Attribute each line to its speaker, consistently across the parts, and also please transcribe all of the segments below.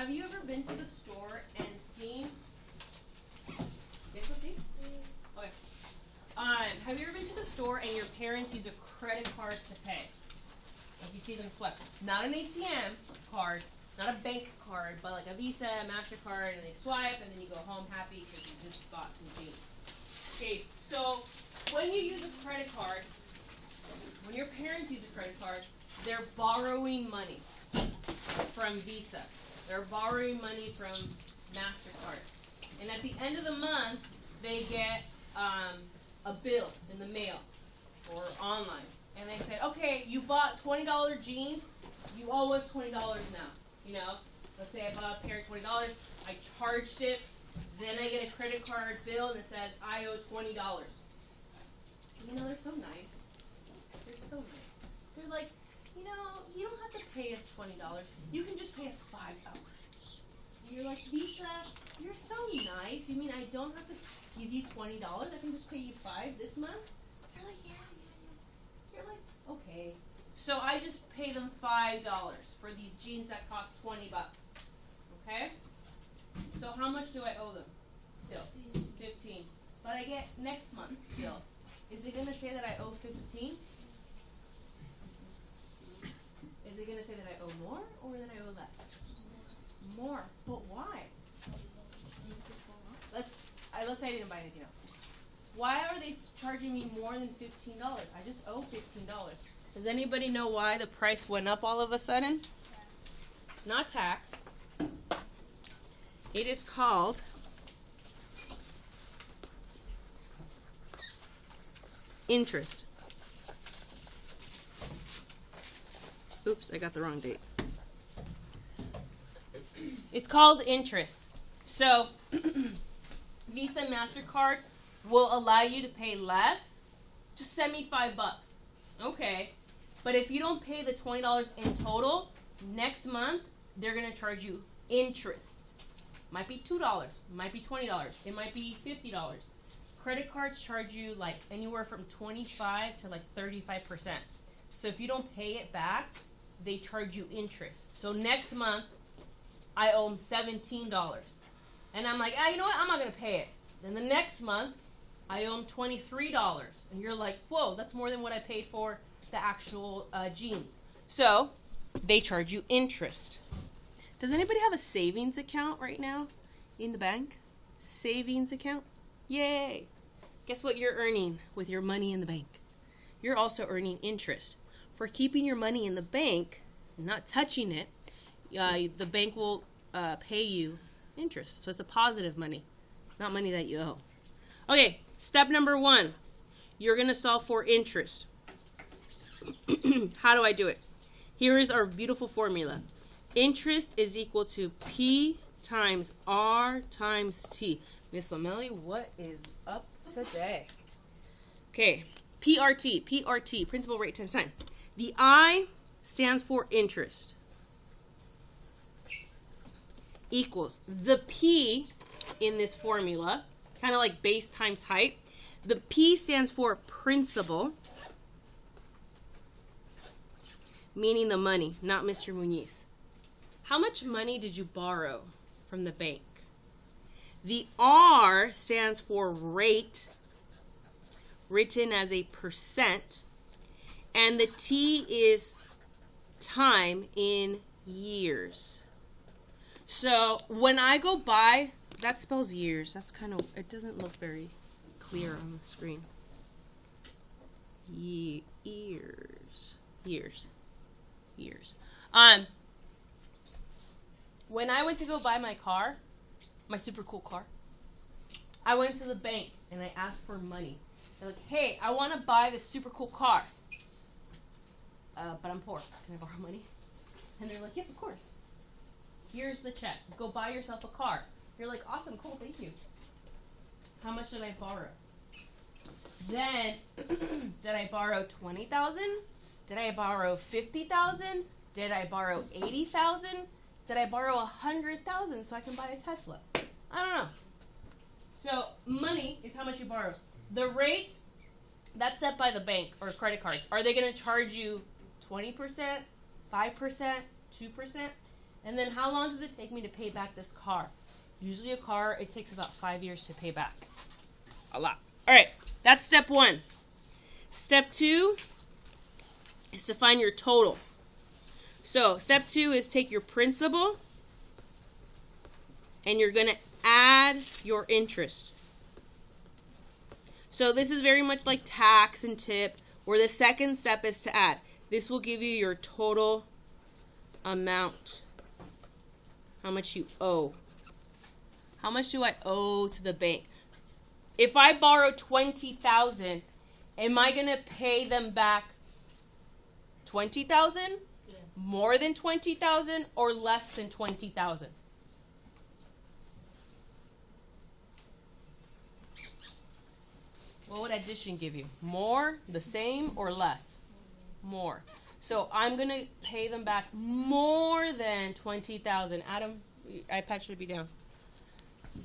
Speaker 1: Have you ever been to the store and seen? Yes, we'll see. Okay. Have you ever been to the store and your parents use a credit card to pay? Like you see them swipe. Not an ATM card, not a bank card, but like a Visa, MasterCard, and they swipe, and then you go home happy because you just bought some things. Okay, so when you use a credit card, when your parents use a credit card, they're borrowing money from Visa. They're borrowing money from MasterCard. And at the end of the month, they get a bill in the mail or online. And they say, okay, you bought $20 jeans, you owe us $20 now. You know, let's say I bought a pair of $20, I charged it, then I get a credit card bill and it says I owe $20. You know, they're so nice. They're so nice. They're like, you know, you don't have to pay us $20. You can just pay us $5. And you're like, Visa, you're so nice. You mean I don't have to give you $20? I can just pay you $5 this month? They're like, yeah. You're like, okay. So I just pay them $5 for these jeans that cost $20. Okay? So how much do I owe them? Still, 15. But I get next month still. Is it going to say that I owe 15? Is it going to say that I owe more or that I owe less? More. But why? Let's say I didn't buy anything else. Why are they charging me more than $15? I just owe $15. Does anybody know why the price went up all of a sudden? Not tax. It is called interest. Oops, I got the wrong date. It's called interest. So, Visa and MasterCard will allow you to pay less. Just send me $5. Okay. But if you don't pay the $20 in total, next month, they're going to charge you interest. Might be $2. Might be $20. It might be $50. Credit cards charge you like anywhere from 25 to like 35%. So if you don't pay it back, they charge you interest. So next month, I owe them $17. And I'm like, you know what? I'm not going to pay it. Then the next month, I owe them $23. And you're like, whoa, that's more than what I paid for the actual jeans. So they charge you interest. Does anybody have a savings account right now in the bank? Savings account? Yay. Guess what you're earning with your money in the bank? You're also earning interest. For keeping your money in the bank and not touching it, the bank will pay you interest. So it's a positive money. It's not money that you owe. Okay, step number 1. You're going to solve for interest. How do I do it? Here is our beautiful formula. Interest is equal to P times R times T. Miss O'Malley, what is up today? Okay, PRT, principal rate times time. The I stands for interest. Equals the P in this formula, kind of like base times height. The P stands for principal, meaning the money, not Mr. Muniz. How much money did you borrow from the bank? The R stands for rate, written as a %, and the T is time in years. So when I go by, that spells years. That's kind of, it doesn't look very clear on the screen. Years. When I went to go buy my car, my super cool car, I went to the bank and I asked for money. They're like, hey, I want to buy this super cool car. But I'm poor. Can I borrow money? And they're like, yes, of course. Here's the check. Go buy yourself a car. You're like, awesome, cool, thank you. How much did I borrow? Then, did I borrow $20,000? Did I borrow $50,000? Did I borrow $80,000? Did I borrow $100,000 so I can buy a Tesla? I don't know. So money is how much you borrow. The rate, that's set by the bank or credit cards. Are they going to charge you 20%, 5%, 2%? And then how long does it take me to pay back this car? Usually a car, it takes about 5 years to pay back. A lot. All right, that's step 1. Step 2 is to find your total. So step 2 is take your principal and you're going to add your interest. So this is very much like tax and tip, where the second step is to add. This will give you your total amount. How much you owe. How much do I owe to the bank? If I borrow $20,000, am I going to pay them back $20,000? Yeah. More than $20,000 or less than $20,000? What would addition give you? More, the same, or less? More. So I'm going to pay them back more than $20,000. Adam, iPad should be down.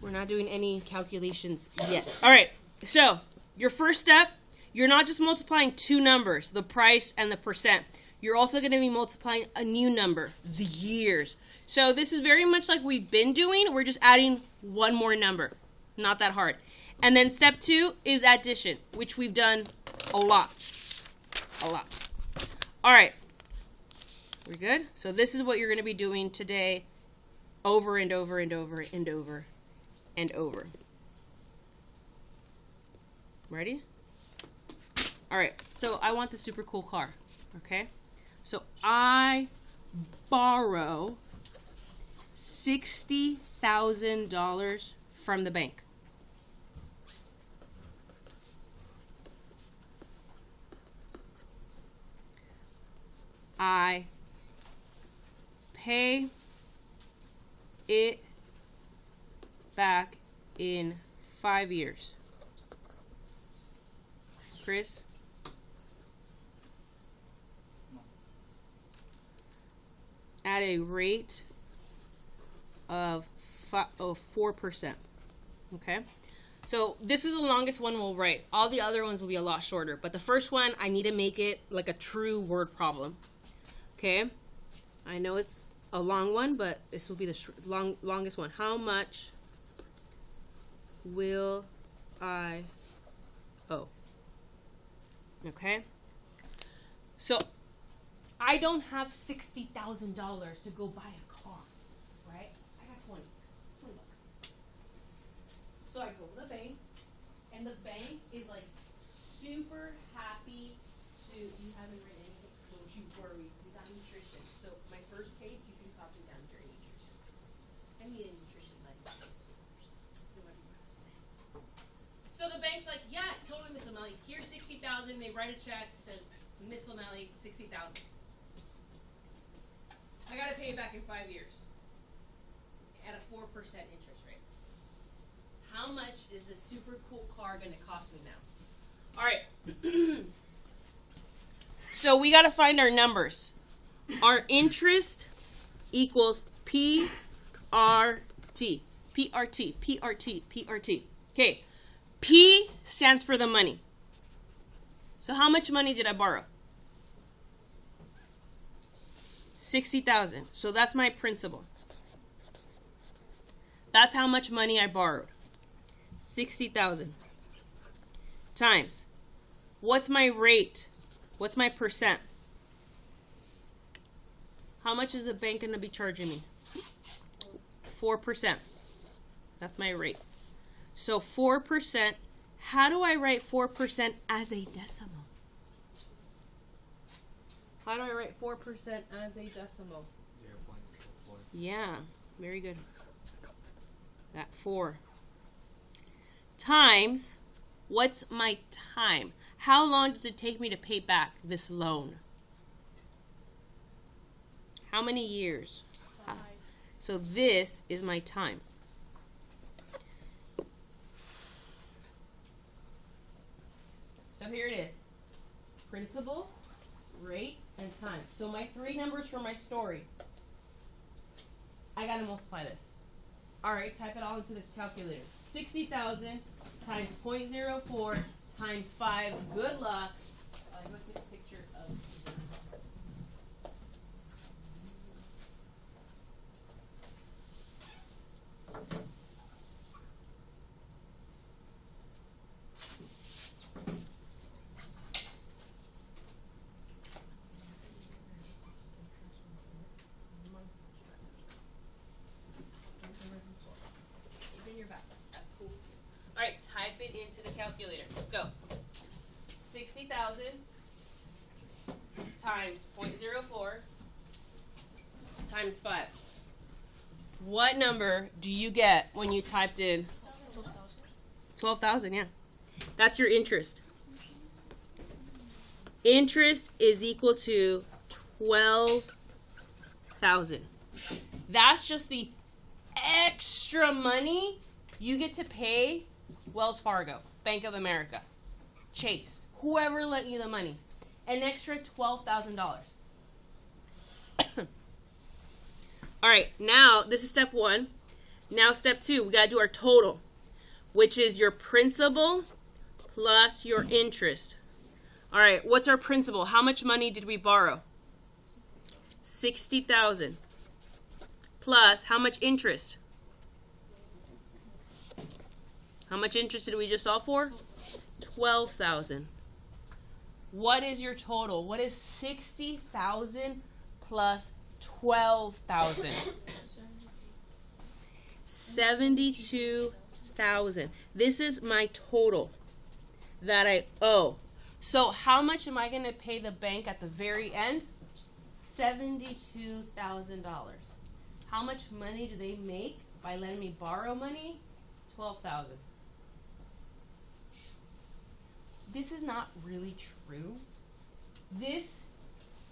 Speaker 1: We're not doing any calculations yet. All right. So your first step, you're not just multiplying 2 numbers, the price and the percent. You're also going to be multiplying a new number, the years. So this is very much like we've been doing. We're just adding one more number. Not that hard. And then step 2 is addition, which we've done a lot. A lot. All right. We're good? So this is what you're going to be doing today over and over and over and over and over. Ready? All right. So I want the super cool car. Okay? So I borrow $60,000 from the bank. I pay it back in 5 years. Chris? At a rate of 4%. Okay? So this is the longest one we'll write. All the other ones will be a lot shorter. But the first one, I need to make it like a true word problem. Okay? I know it's a long one, but this will be the longest one. How much will I owe? Okay? So I don't have $60,000 to go buy a car, right? I got 20 bucks. So I go to the bank, and the bank is like super happy to, you haven't written anything, don't you worry, we got nutrition. So my first page, you can copy down during nutrition. I need a nutrition buddy. So the bank's like, yeah, totally, Miss Lameli. Here's $60,000. They write a check. It says, Miss Lameli, $60,000. I got to pay it back in 5 years at a 4% interest rate. How much is this super cool car going to cost me now? All right. So we got to find our numbers. Our interest equals PRT. PRT. PRT. PRT. Okay. P stands for the money. So how much money did I borrow? $60,000. So that's my principal. That's how much money I borrowed. $60,000 times. What's my rate? What's my percent? How much is the bank going to be charging me? 4%. That's my rate. So 4%, how do I write 4% as a decimal? How do I write 4% as a decimal? 0.44. Yeah, very good. That 4. Times, what's my time? How long does it take me to pay back this loan? How many years? 5. So this is my time. So here it is. Principal, rate, and time. So my 3 numbers for my story. I got to multiply this. All right, type it all into the calculator. 60,000 times 0.04 times 5. Good luck. I'm going to take a picture of it into the calculator. Let's go. 60,000 times 0.04 times 5. What number do you get when you typed in 12,000? Yeah. That's your interest. Interest is equal to 12,000. That's just the extra money you get to pay Wells Fargo, Bank of America, Chase, whoever lent you the money. An extra $12,000. All right, now this is step 1. Now step 2, we got to do our total, which is your principal plus your interest. All right, what's our principal? How much money did we borrow? 60,000. Plus, how much interest? How much interest did we just solve for? 12,000. What is your total? What is 60,000 plus 12,000? 72,000. This is my total that I owe. So how much am I going to pay the bank at the very end? $72,000. How much money do they make by letting me borrow money? 12,000. This is not really true. This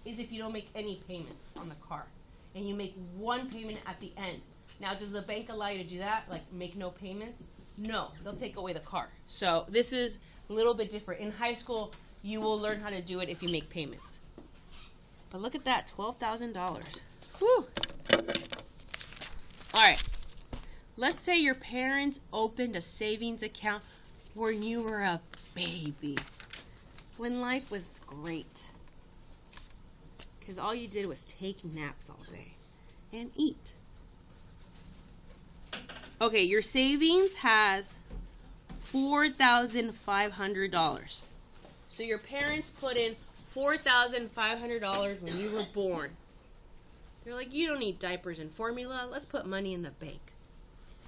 Speaker 1: is if you don't make any payments on the car and you make one payment at the end. Now, does the bank allow you to do that? Like make no payments? No, they'll take away the car. So this is a little bit different. In high school, you will learn how to do it if you make payments. But look at that, $12,000. Whew. All right. Let's say your parents opened a savings account when you were a baby, when life was great, because all you did was take naps all day and eat. Okay, your savings has $4,500. So your parents put in $4,500 when you were born. They're like, you don't need diapers and formula. Let's put money in the bank.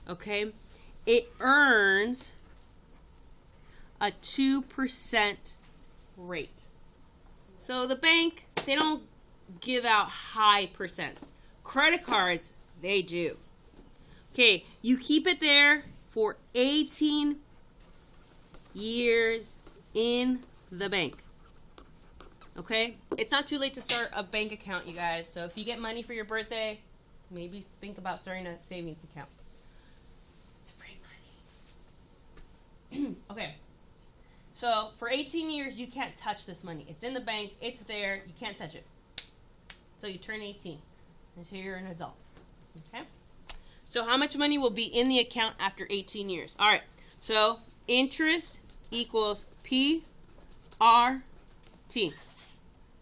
Speaker 1: Okay? It earns a 2% rate. So the bank, they don't give out high percents. Credit cards, they do. Okay, you keep it there for 18 years in the bank. Okay? It's not too late to start a bank account, you guys. So if you get money for your birthday, maybe think about starting a savings account. It's free money. Okay. So for 18 years, you can't touch this money. It's in the bank. It's there. You can't touch it. So you turn 18 until you're an adult. Okay? So how much money will be in the account after 18 years? All right. So interest equals PRT.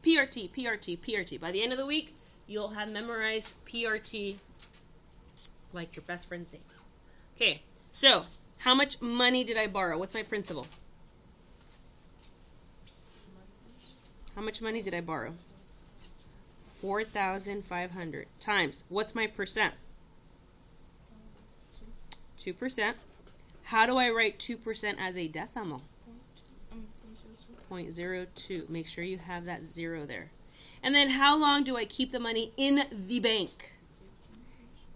Speaker 1: PRT, PRT, PRT. By the end of the week, you'll have memorized PRT like your best friend's name. Okay. So how much money did I borrow? What's my principal? How much money did I borrow? 4,500 times. What's my percent? 2%. How do I write 2% as a decimal? 0.02. Make sure you have that 0 there. And then how long do I keep the money in the bank?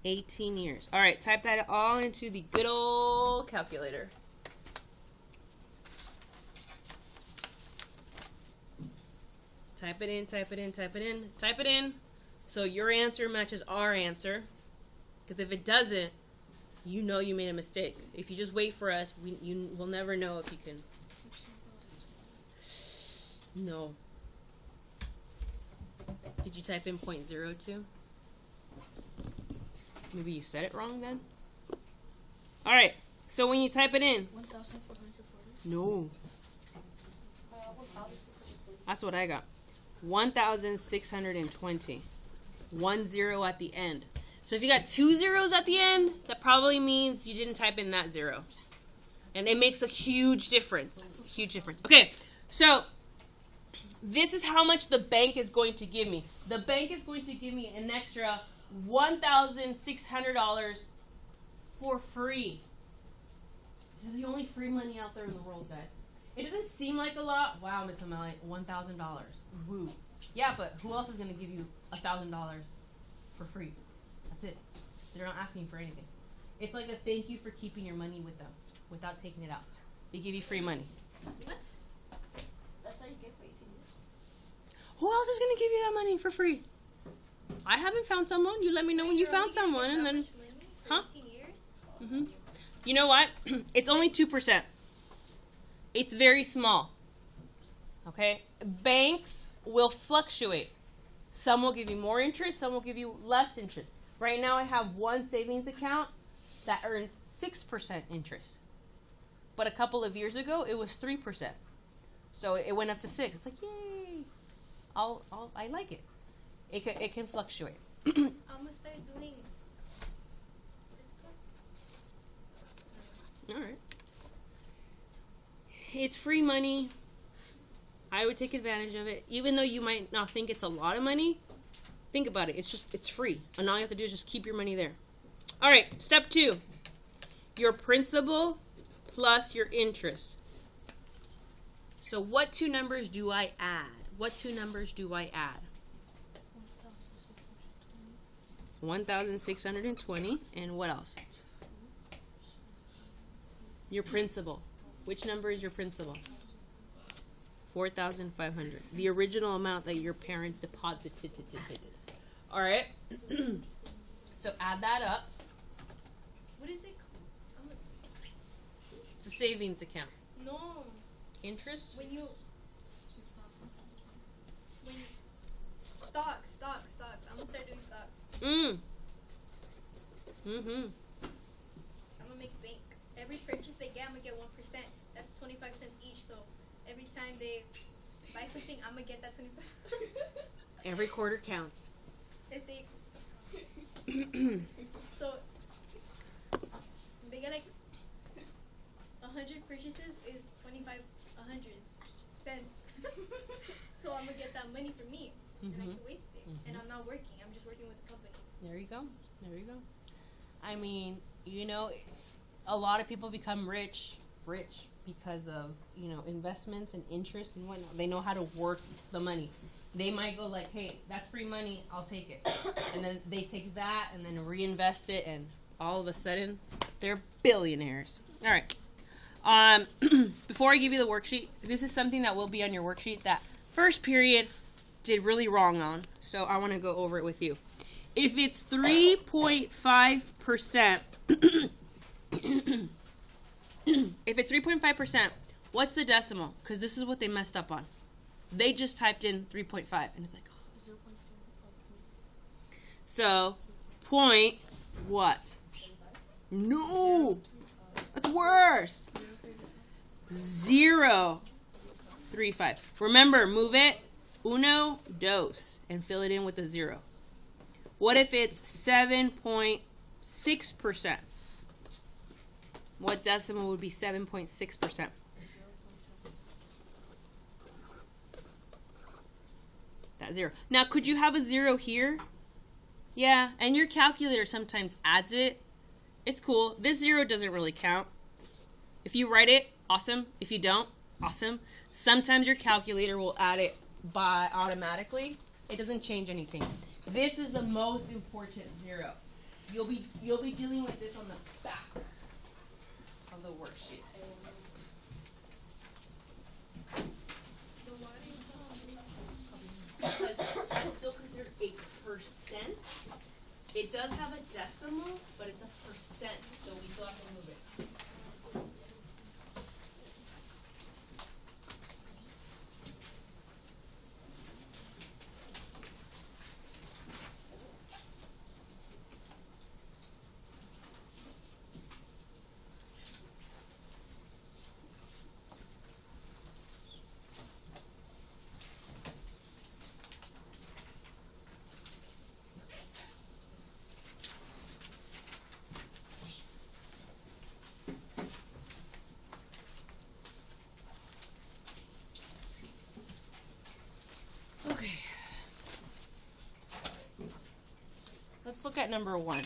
Speaker 1: 18 years. All right, type that all into the good old calculator. Type it in, type it in, type it in, type it in. So your answer matches our answer. Because if it doesn't, you know you made a mistake. If you just wait for us, you will never know if you can. No. Did you type in 0.02? Maybe you said it wrong then? All right. So when you type it in.
Speaker 2: 1,440.
Speaker 1: No. That's what I got. 1,620. 1 0 at the end. So if you got 2 zeros at the end, that probably means you didn't type in that 0. And it makes a huge difference. Huge difference. Okay, so this is how much the bank is going to give me. The bank is going to give me an extra $1,600 for free. This is the only free money out there in the world, guys. It doesn't seem like a lot. Wow, Miss O'Malley, $1,000. Woo. Yeah, but who else is going to give you $1,000 for free? That's it. They're not asking for anything. It's like a thank you for keeping your money with them without taking it out. They give you free money.
Speaker 2: What? That's how you get for 18 years.
Speaker 1: Who else is going to give you that money for free? I haven't found someone. You let me know when you found someone, and then, huh?
Speaker 2: 18 years?
Speaker 1: Mhm. You know what? It's only 2%. It's very small. Okay? Banks will fluctuate. Some will give you more interest, some will give you less interest. Right now I have one savings account that earns 6% interest. But a couple of years ago it was 3%. So it went up to 6. It's like, yay. I like it. It can fluctuate.
Speaker 2: I'm gonna start doing this card.
Speaker 1: All right. It's free money. I would take advantage of it. Even though you might not think it's a lot of money, think about it. It's free. And all you have to do is just keep your money there. All right, step 2. Your principal plus your interest. So what 2 numbers do I add? What 2 numbers do I add? 1,620. And what else? Your principal. Which number is your principal? 4,500. The original amount that your parents deposited. All right. So add that up.
Speaker 2: What is it called?
Speaker 1: It's a savings account.
Speaker 2: No.
Speaker 1: Interest?
Speaker 2: When stocks. I'm gonna start doing stocks.
Speaker 1: Mm-hmm.
Speaker 2: I'm gonna make bank. Every purchase they get, I'm gonna get 1%. That's 25 cents each. So every time they buy something, I'm gonna get that 25.
Speaker 1: Every quarter counts.
Speaker 2: If they so they get like 100 purchases is 100 cents. So I'm gonna get that money for me, and I can waste it. And I'm not working. I'm just working with the company.
Speaker 1: There you go. There you go. I mean, you know, a lot of people become rich because of, you know, investments and interest and whatnot. They know how to work the money. They might go like, hey, that's free money, I'll take it. And then they take that and then reinvest it, and all of a sudden, they're billionaires. All right. Before I give you the worksheet, this is something that will be on your worksheet that first period did really wrong on. So I want to go over it with you. If it's 3.5%, if it's 3.5%, what's the decimal? Because this is what they messed up on. They just typed in 3.5, and it's like, oh. So, point what? No! That's worse! 0.35. Remember, move it 1, 2, and fill it in with a 0. What if it's 7.6%? What decimal would be 7.6%? That 0. Now, could you have a 0 here? Yeah, and your calculator sometimes adds it. It's cool. This 0 doesn't really count. If you write it, awesome. If you don't, awesome. Sometimes your calculator will add it by automatically. It doesn't change anything. This is the most important 0. You'll be dealing with this on the back of the worksheet. Because that's still considered a percent. It does have a decimal, but it's a percent, so we still have to move it. Okay. Let's look at number 1.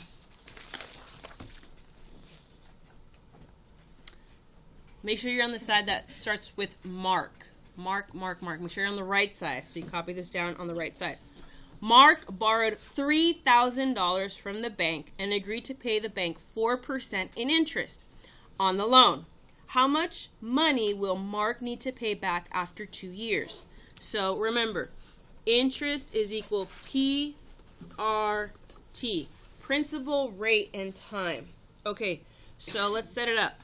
Speaker 1: Make sure you're on the side that starts with Mark. Mark. Make sure you're on the right side. So you copy this down on the right side. Mark borrowed $3,000 from the bank and agreed to pay the bank 4% in interest on the loan. How much money will Mark need to pay back after 2 years? So remember, interest is equal PRT, principal, rate, and time. Okay, so let's set it up.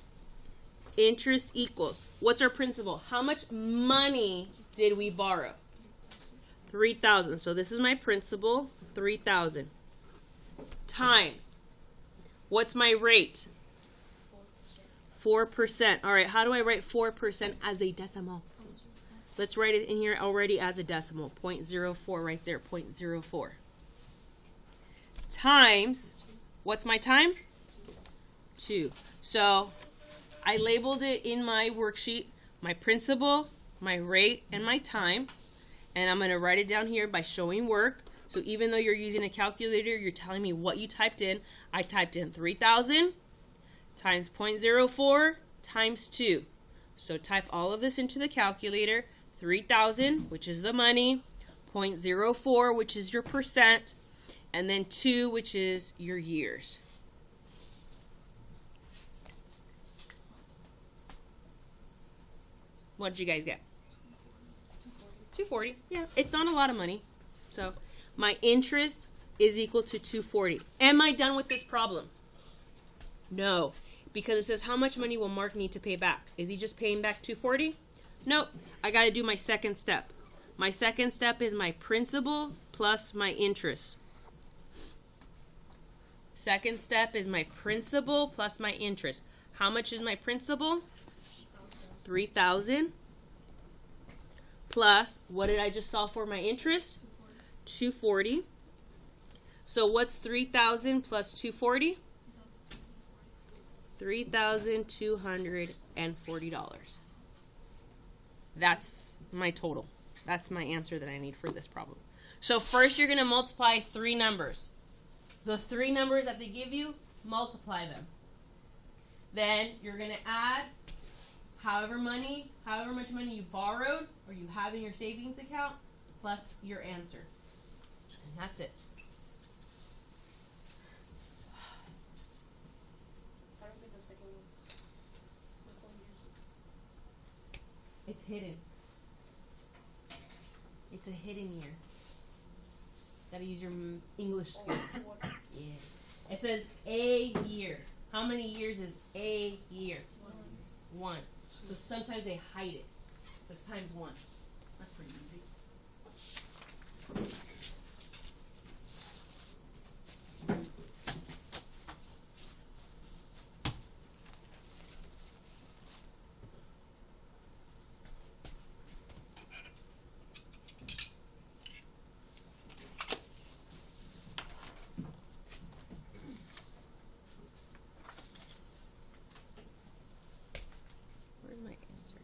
Speaker 1: Interest equals, what's our principal? How much money did we borrow? 3,000. So this is my principal, 3,000. Times, what's my rate? 4%. All right, how do I write 4% as a decimal? Let's write it in here already as a decimal. 0.04 right there, 0.04. Times, what's my time? 2. So I labeled it in my worksheet, my principal, my rate, and my time. And I'm going to write it down here by showing work. So even though you're using a calculator, you're telling me what you typed in. I typed in 3,000 times 0.04 times 2. So type all of this into the calculator. 3,000, which is the money, 0.04, which is your percent, and then 2, which is your years. What did you guys get? 240. Yeah, it's not a lot of money. So my interest is equal to 240. Am I done with this problem? No, because it says how much money will Mark need to pay back? Is he just paying back 240? Nope. I got to do my second step. My second step is my principal plus my interest. Second step is my principal plus my interest. How much is my principal? 3,000. Plus, what did I just solve for my interest? 240. So what's 3,000 plus 240? $3,240. That's my total. That's my answer that I need for this problem. So first you're going to multiply 3 numbers. The 3 numbers that they give you, multiply them. Then you're going to add however much money you borrowed or you have in your savings account plus your answer. And that's it. It's hidden. It's a hidden year. Gotta use your English skills. Yeah. It says a year. How many years is a year? 1. So sometimes they hide it. It's times 1. That's pretty easy. Where's my answer key?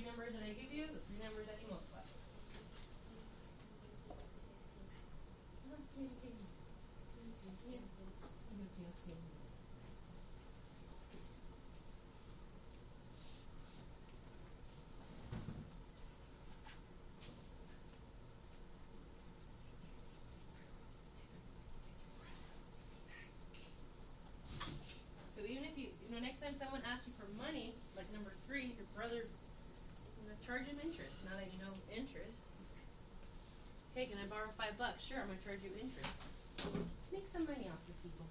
Speaker 1: Numbers that I give you, the 3 numbers that you multiply. So even if you next time someone asks you for money, like number 3, your brother, charge him interest now that you know interest. Hey, can I borrow $5? Sure, I'm going to charge you interest. Make some money off your people.